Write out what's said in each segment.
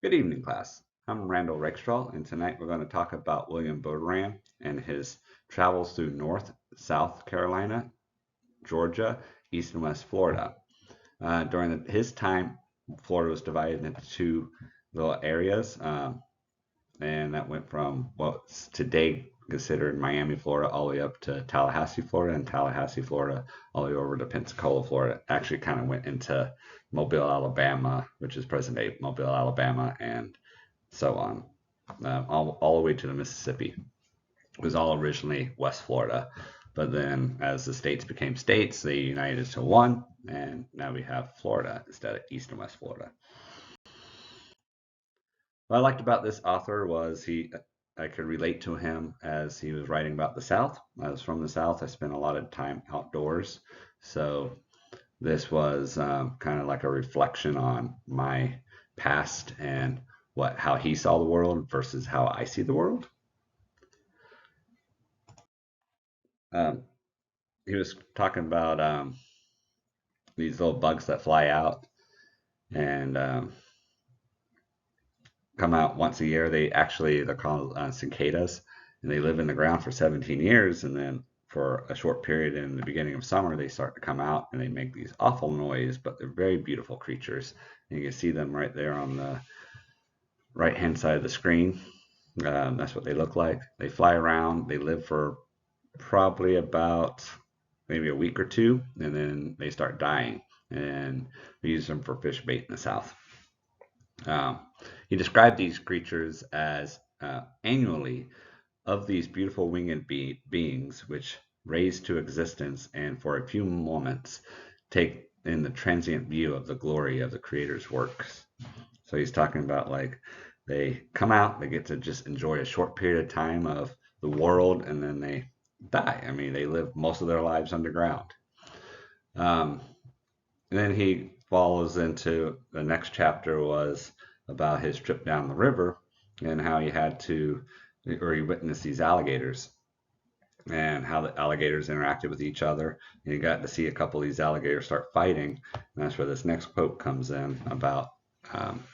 Good evening, class. I'm Randal Rakestraw, and tonight we're going to talk about William Bartram and his travels through North, South Carolina, Georgia, East and West Florida. During his time, Florida was divided into two little areas, and that went from what's today considered Miami, Florida, all the way up to Tallahassee, Florida, and Tallahassee, Florida, all the way over to Pensacola, Florida. Actually, kind of went into Mobile, Alabama, which is present day Mobile, Alabama, and so on, all the way to the Mississippi. It was all originally West Florida, but then as the states became states, they united to one, and now we have Florida instead of East and West Florida. What I liked about this author was I could relate to him as he was writing about the South. I was from the South. I spent a lot of time outdoors, so this was kind of like a reflection on my past and how he saw the world versus how I see the world. Um, he was talking about these little bugs that fly out and come out once a year. They're called cicadas, and they live in the ground for 17 years, and then for a short period in the beginning of summer, they start to come out and they make these awful noise, but they're very beautiful creatures. And you can see them right there on the right hand side of the screen. That's what they look like. They fly around. They live for probably about maybe a week or two, and then they start dying. And we use them for fish bait in the South. Um, he described these creatures as annually of these beautiful winged beings which raise to existence and for a few moments take in the transient view of the glory of the Creator's works. So he's talking about like they come out, they get to just enjoy a short period of time of the world, and then they die. I mean, they live most of their lives underground. Um, and then he follows into the next chapter was about his trip down the river and how he had to, or he witnessed these alligators and how the alligators interacted with each other. And he got to see a couple of these alligators start fighting. And that's where this next quote comes in about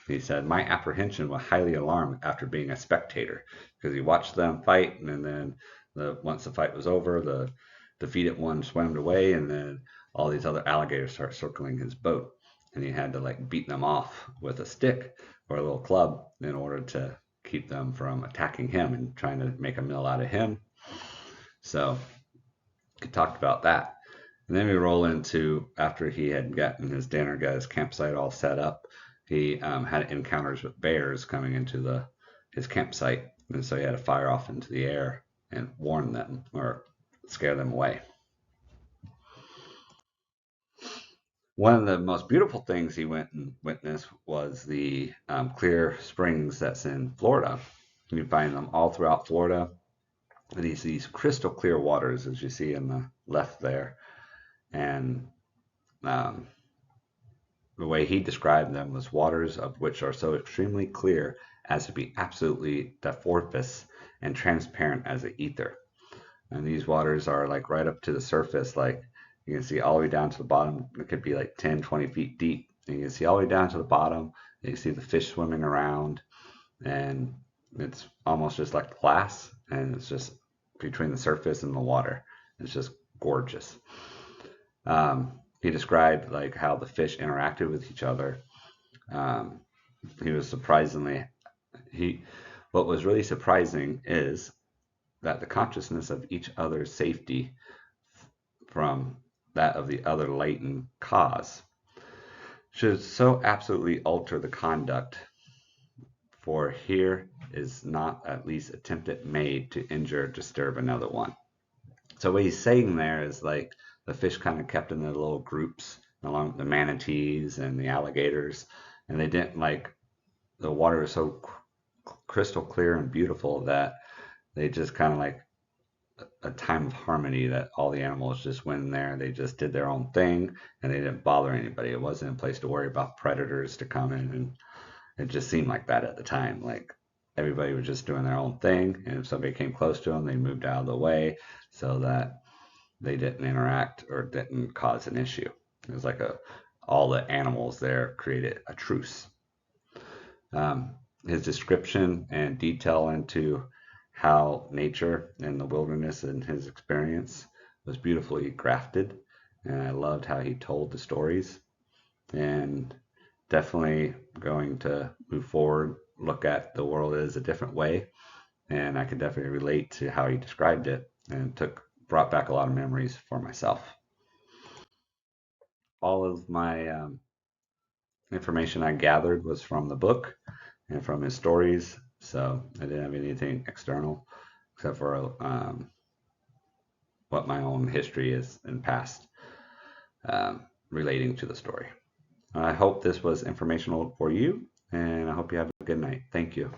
he said, "My apprehension was highly alarmed after being a spectator because he watched them fight, and then once the fight was over, the defeated one swam away, and then all these other alligators start circling his boat, and he had to like beat them off with a stick or a little club in order to keep them from attacking him and trying to make a meal out of him." So he talked about that. And then we roll into after he had gotten his dinner, got his campsite all set up. He had encounters with bears coming into his campsite, and so he had to fire off into the air and warn them or scare them away. One of the most beautiful things he went and witnessed was the clear springs that's in Florida. You can find them all throughout Florida. And these crystal clear waters, as you see in the left there. And um, the way he described them was waters of which are so extremely clear as to be absolutely diaphanous and transparent as an ether. And these waters are like right up to the surface, like you can see all the way down to the bottom. It could be like 10, 20 feet deep. And you can see all the way down to the bottom. And you see the fish swimming around. And it's almost just like glass. And it's just between the surface and the water. It's just gorgeous. He described like how the fish interacted with each other. Um, he was surprisingly he. What was really surprising is that the consciousness of each other's safety from that of the other latent cause should so absolutely alter the conduct, for here is not at least attempted made to injure or disturb another one. So what he's saying there is like the fish kind of kept in their little groups along with the manatees and the alligators, and they didn't like the water is so crystal clear and beautiful that they just kind of like a time of harmony that all the animals just went in there. They just did their own thing and they didn't bother anybody. It wasn't a place to worry about predators to come in, and it just seemed like that at the time. Like everybody was just doing their own thing, and if somebody came close to them, they moved out of the way so that they didn't interact or didn't cause an issue. It was like all the animals there created a truce. Um, his description and detail into how nature and the wilderness and his experience was beautifully crafted. And I loved how he told the stories. And definitely going to move forward, look at the world as a different way. And I could definitely relate to how he described it and brought back a lot of memories for myself. All of my information I gathered was from the book and from his stories, so I didn't have anything external except for what my own history is and past relating to the story. I hope this was informational for you, and I hope you have a good night. Thank you.